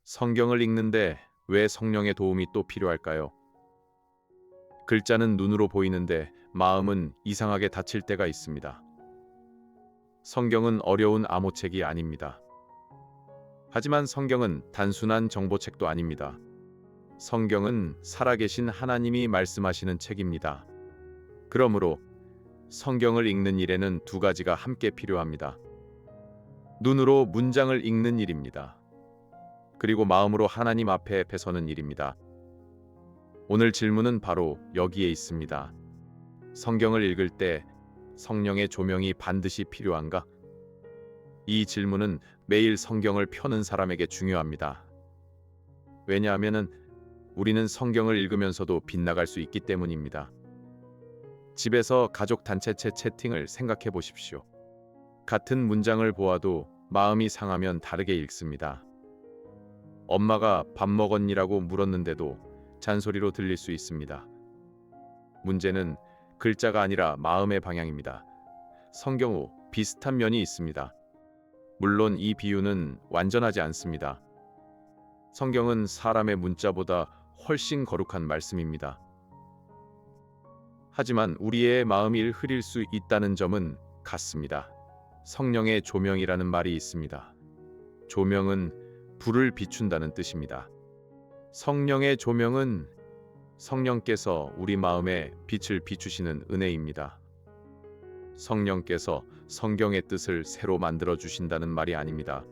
성경을 읽는데 왜 성령의 도움이 또 필요할까요? 글자는 눈으로 보이는데 마음은 이상하게 다칠 때가 있습니다. 성경은 어려운 암호책이 아닙니다. 하지만 성경은 단순한 정보책도 아닙니다. 성경은 살아계신 하나님이 말씀하시는 책입니다. 그러므로 성경을 읽는 일에는 두 가지가 함께 필요합니다. 눈으로 문장을 읽는 일입니다. 그리고 마음으로 하나님 앞에 서는 일입니다. 오늘 질문은 바로 여기에 있습니다. 성경을 읽을 때 성령의 조명이 반드시 필요한가? 이 질문은 매일 성경을 펴는 사람에게 중요합니다. 왜냐하면 우리는 성경을 읽으면서도 빗나갈 수 있기 때문입니다. 집에서 가족 단체체 채팅을 생각해 보십시오. 같은 문장을 보아도 마음이 상하면 다르게 읽습니다. 엄마가 밥 먹었니라고 물었는데도 잔소리로 들릴 수 있습니다. 문제는 글자가 아니라 마음의 방향입니다. 성경후 비슷한 면이 있습니다. 물론 이 비유는 완전하지 않습니다. 성경은 사람의 문자보다 훨씬 거룩한 말씀입니다. 하지만 우리의 마음이 흐릴 수 있다는 점은 같습니다. 성령의 조명이라는 말이 있습니다. 조명은 불을 비춘다는 뜻입니다. 성령의 조명은 성령께서 우리 마음에 빛을 비추시는 은혜입니다. 성령께서 성경의 뜻을 새로 만들어 주신다는 말이 아닙니다.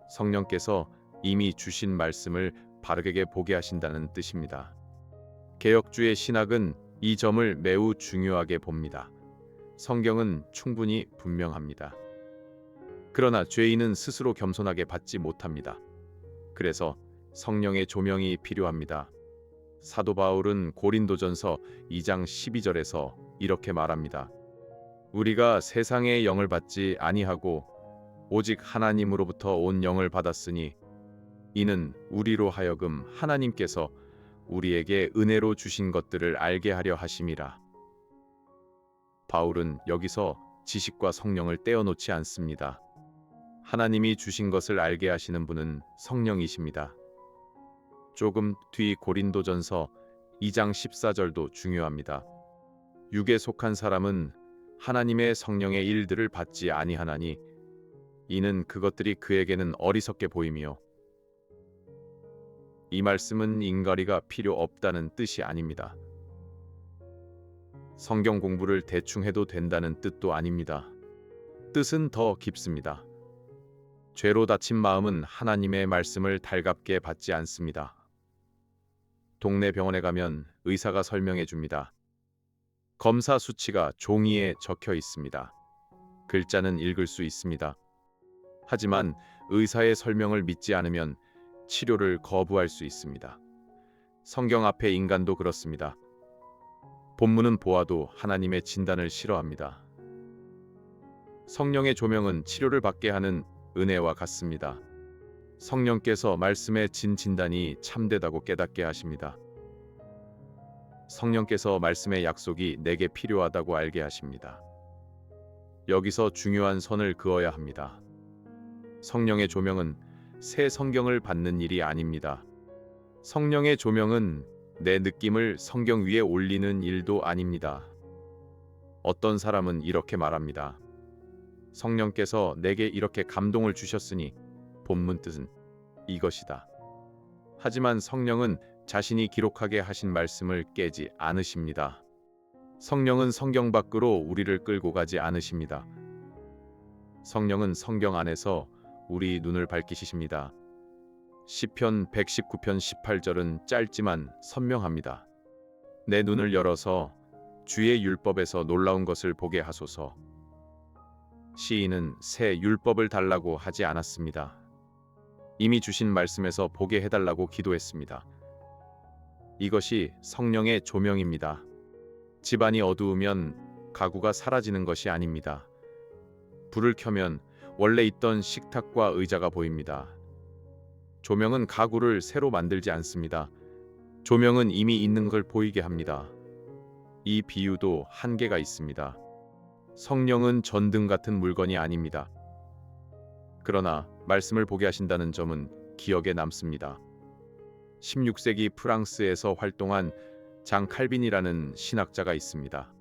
성령께서 이미 주신 말씀을 바르게 보게 하신다는 뜻입니다. 개혁주의 신학은 이 점을 매우 중요하게 봅니다. 성경은 충분히 분명합니다. 그러나 죄인은 스스로 겸손하게 받지 못합니다. 그래서 성령의 조명이 필요합니다. 사도 바울은 고린도전서 2장 12절에서 이렇게 말합니다. 우리가 세상의 영을 받지 아니하고 오직 하나님으로부터 온 영을 받았으니 이는 우리로 하여금 하나님께서 우리에게 은혜로 주신 것들을 알게 하려 하심이라. 바울은 여기서 지식과 성령을 떼어놓지 않습니다. 하나님이 주신 것을 알게 하시는 분은 성령이십니다. 조금 뒤 고린도전서 2장 14절도 중요합니다. 육에 속한 사람은 하나님의 성령의 일들을 받지 아니하나니 이는 그것들이 그에게는 어리석게 보이며 이 말씀은 인가리가 필요 없다는 뜻이 아닙니다. 성경 공부를 대충 해도 된다는 뜻도 아닙니다. 뜻은 더 깊습니다. 죄로 다친 마음은 하나님의 말씀을 달갑게 받지 않습니다. 동네 병원에 가면 의사가 설명해 줍니다. 검사 수치가 종이에 적혀 있습니다. 글자는 읽을 수 있습니다. 하지만 의사의 설명을 믿지 않으면 치료를 거부할 수 있습니다. 성경 앞에 인간도 그렇습니다. 본문은 보아도 하나님의 진단을 싫어합니다. 성령의 조명은 치료를 받게 하는 은혜와 같습니다. 성령께서 말씀의 진단이 참되다고 깨닫게 하십니다. 성령께서 말씀의 약속이 내게 필요하다고 알게 하십니다. 여기서 중요한 선을 그어야 합니다. 성령의 조명은 새 성경을 받는 일이 아닙니다. 성령의 조명은 내 느낌을 성경 위에 올리는 일도 아닙니다. 어떤 사람은 이렇게 말합니다. 성령께서 내게 이렇게 감동을 주셨으니 본문 뜻은 이것이다. 하지만 성령은 자신이 기록하게 하신 말씀을 깨지 않으십니다. 성령은 성경 밖으로 우리를 끌고 가지 않으십니다. 성령은 성경 안에서 우리 눈을 밝히십니다. 시편 119편 18절은 짧지만 선명합니다. 내 눈을 열어서 주의 율법에서 놀라운 것을 보게 하소서. 시인은 새 율법을 달라고 하지 않았습니다. 이미 주신 말씀에서 보게 해달라고 기도했습니다. 이것이 성령의 조명입니다. 집안이 어두우면 가구가 사라지는 것이 아닙니다. 불을 켜면 원래 있던 식탁과 의자가 보입니다. 조명은 가구를 새로 만들지 않습니다. 조명은 이미 있는 걸 보이게 합니다. 이 비유도 한계가 있습니다. 성령은 전등 같은 물건이 아닙니다. 그러나 말씀을 보게 하신다는 점은 기억에 남습니다. 16세기 프랑스에서 활동한 장 칼빈이라는 신학자가 있습니다.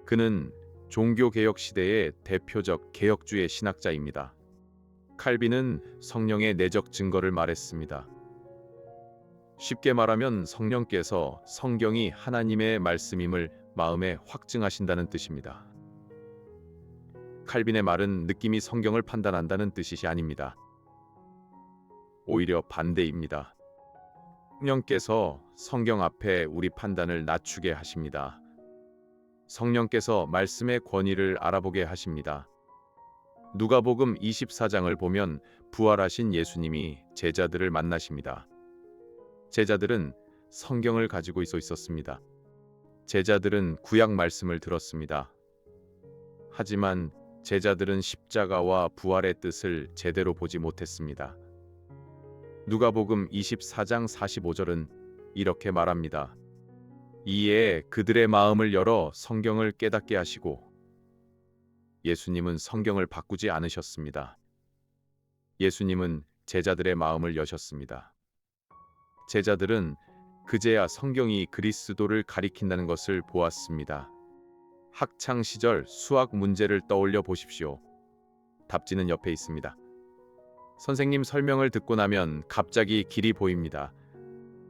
그는 종교개혁 시대의 대표적 개혁주의 신학자입니다. 칼빈은 성령의 내적 증거를 말했습니다. 쉽게 말하면 성령께서 성경이 하나님의 말씀임을 마음에 확증하신다는 뜻입니다. 칼빈의 말은 느낌이 성경을 판단한다는 뜻이 아닙니다. 오히려 반대입니다. 성령께서 성경 앞에 우리 판단을 낮추게 하십니다. 성령께서 말씀의 권위를 알아보게 하십니다. 누가복음 24장을 보면 부활하신 예수님이 제자들을 만나십니다. 제자들은 성경을 가지고 있었습니다. 제자들은 구약 말씀을 들었습니다. 하지만 제자들은 십자가와 부활의 뜻을 제대로 보지 못했습니다. 누가복음 24장 45절은 이렇게 말합니다. 이에 그들의 마음을 열어 성경을 깨닫게 하시고, 예수님은 성경을 바꾸지 않으셨습니다. 예수님은 제자들의 마음을 여셨습니다. 제자들은 그제야 성경이 그리스도를 가리킨다는 것을 보았습니다. 학창 시절 수학 문제를 떠올려 보십시오. 답지는 옆에 있습니다. 선생님 설명을 듣고 나면 갑자기 길이 보입니다.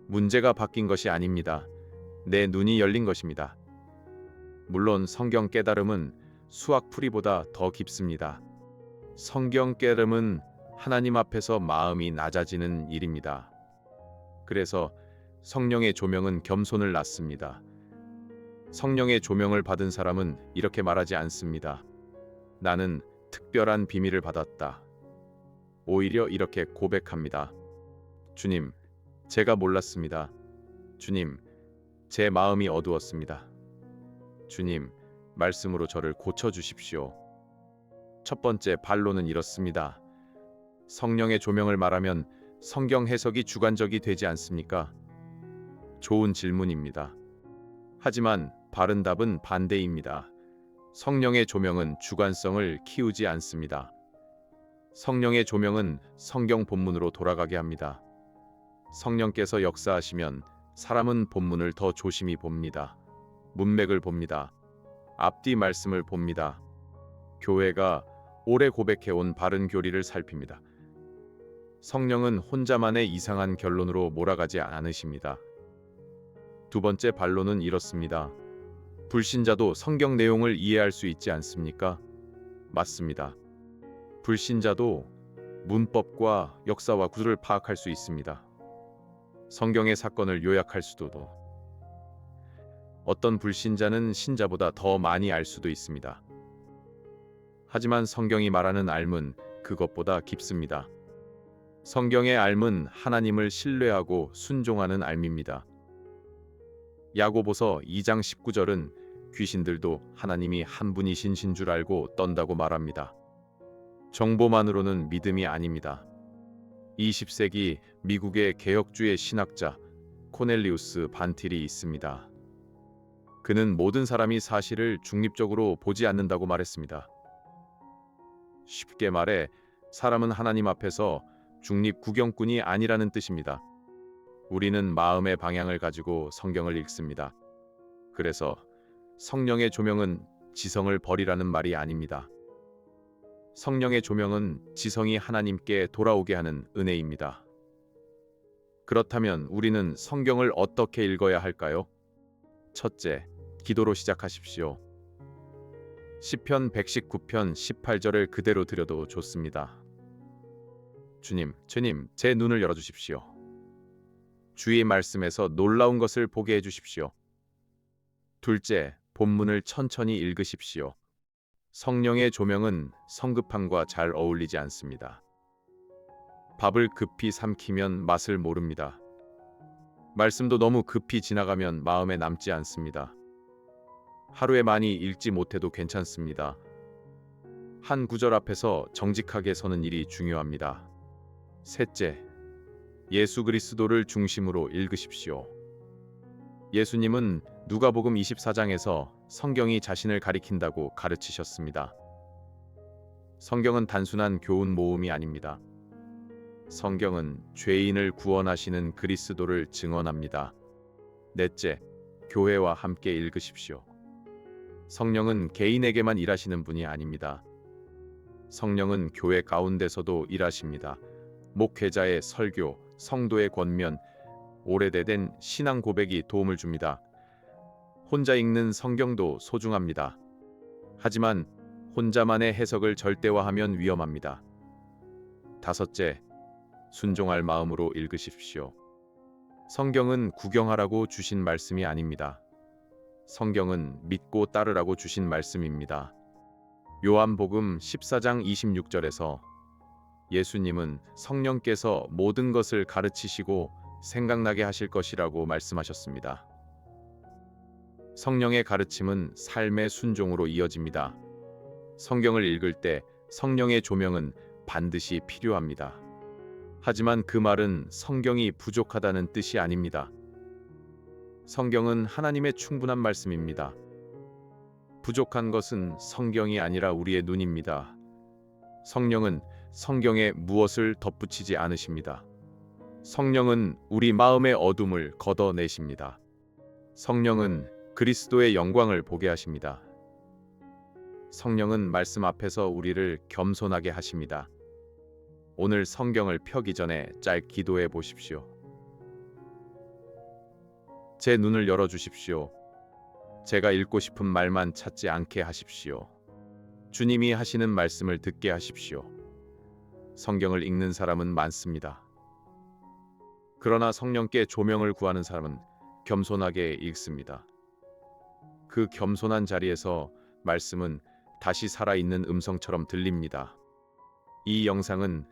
문제가 바뀐 것이 아닙니다. 내 눈이 열린 것입니다. 물론 성경 깨달음은 수학 풀이보다 더 깊습니다. 성경 깨달음은 하나님 앞에서 마음이 낮아지는 일입니다. 그래서 성령의 조명은 겸손을 낳습니다. 성령의 조명을 받은 사람은 이렇게 말하지 않습니다. 나는 특별한 비밀을 받았다. 오히려 이렇게 고백합니다. 주님, 제가 몰랐습니다. 주님, 제 마음이 어두웠습니다. 주님, 말씀으로 저를 고쳐주십시오. 첫 번째 반론은 이렇습니다. 성령의 조명을 말하면 성경 해석이 주관적이 되지 않습니까? 좋은 질문입니다. 하지만 바른 답은 반대입니다. 성령의 조명은 주관성을 키우지 않습니다. 성령의 조명은 성경 본문으로 돌아가게 합니다. 성령께서 역사하시면 사람은 본문을 더 조심히 봅니다. 문맥을 봅니다. 앞뒤 말씀을 봅니다. 교회가 오래 고백해온 바른 교리를 살핍니다. 성령은 혼자만의 이상한 결론으로 몰아가지 않으십니다. 두 번째 반론은 이렇습니다. 불신자도 성경 내용을 이해할 수 있지 않습니까? 맞습니다. 불신자도 문법과 역사와 구조를 파악할 수 있습니다. 성경의 사건을 요약할 수도. 어떤 불신자는 신자보다 더 많이 알 수도 있습니다. 하지만 성경이 말하는 알문, 그것보다 깊습니다. 성경의 알문, 하나님을 신뢰하고 순종하는 알미입니다. 야고보서 2장 19절은 귀신들도 하나님이 한 분이신 줄 알고 떤다고 말합니다. 정보만으로는 믿음이 아닙니다. 20세기 미국의 개혁주의 신학자 코넬리우스 반틸이 있습니다. 그는 모든 사람이 사실을 중립적으로 보지 않는다고 말했습니다. 쉽게 말해 사람은 하나님 앞에서 중립 구경꾼이 아니라는 뜻입니다. 우리는 마음의 방향을 가지고 성경을 읽습니다. 그래서 성령의 조명은 지성을 버리라는 말이 아닙니다. 성령의 조명은 지성이 하나님께 돌아오게 하는 은혜입니다. 그렇다면 우리는 성경을 어떻게 읽어야 할까요? 첫째, 기도로 시작하십시오. 시편 119편 18절을 그대로 드려도 좋습니다. 주님, 제 눈을 열어주십시오. 주의 말씀에서 놀라운 것을 보게 해주십시오. 둘째, 본문을 천천히 읽으십시오. 성령의 조명은 성급함과 잘 어울리지 않습니다. 밥을 급히 삼키면 맛을 모릅니다. 말씀도 너무 급히 지나가면 마음에 남지 않습니다. 하루에 많이 읽지 못해도 괜찮습니다. 한 구절 앞에서 정직하게 서는 일이 중요합니다. 셋째, 예수 그리스도를 중심으로 읽으십시오. 예수님은 누가복음 24장에서 성경이 자신을 가리킨다고 가르치셨습니다. 성경은 단순한 교훈 모음이 아닙니다. 성경은 죄인을 구원하시는 그리스도를 증언합니다. 넷째, 교회와 함께 읽으십시오. 성령은 개인에게만 일하시는 분이 아닙니다. 성령은 교회 가운데서도 일하십니다. 목회자의 설교, 성도의 권면, 오래된 신앙 고백이 도움을 줍니다. 혼자 읽는 성경도 소중합니다. 하지만 혼자만의 해석을 절대화하면 위험합니다. 다섯째, 순종할 마음으로 읽으십시오. 성경은 구경하라고 주신 말씀이 아닙니다. 성경은 믿고 따르라고 주신 말씀입니다. 요한복음 14장 26절에서 예수님은 성령께서 모든 것을 가르치시고 생각나게 하실 것이라고 말씀하셨습니다. 성령의 가르침은 삶의 순종으로 이어집니다. 성경을 읽을 때 성령의 조명은 반드시 필요합니다. 하지만 그 말은 성경이 부족하다는 뜻이 아닙니다. 성경은 하나님의 충분한 말씀입니다. 부족한 것은 성경이 아니라 우리의 눈입니다. 성령은 성경에 무엇을 덧붙이지 않으십니다. 성령은 우리 마음의 어둠을 걷어내십니다. 성령은 그리스도의 영광을 보게 하십니다. 성령은 말씀 앞에서 우리를 겸손하게 하십니다. 오늘 성경을 펴기 전에 짧게 기도해 보십시오. 제 눈을 열어 주십시오. 제가 읽고 싶은 말만 찾지 않게 하십시오. 주님이 하시는 말씀을 듣게 하십시오. 성경을 읽는 사람은 많습니다. 그러나 성령께 조명을 구하는 사람은 겸손하게 읽습니다. 그 겸손한 자리에서 말씀은 다시 살아있는 음성처럼 들립니다. 이 영상은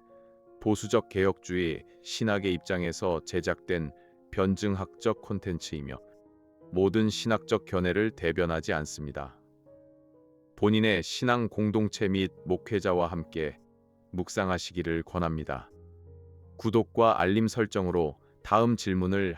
보수적 개혁주의 신학의 입장에서 제작된 변증학적 콘텐츠이며 모든 신학적 견해를 대변하지 않습니다. 본인의 신앙 공동체 및 목회자와 함께 묵상하시기를 권합니다. 구독과 알림 설정으로 다음 질문을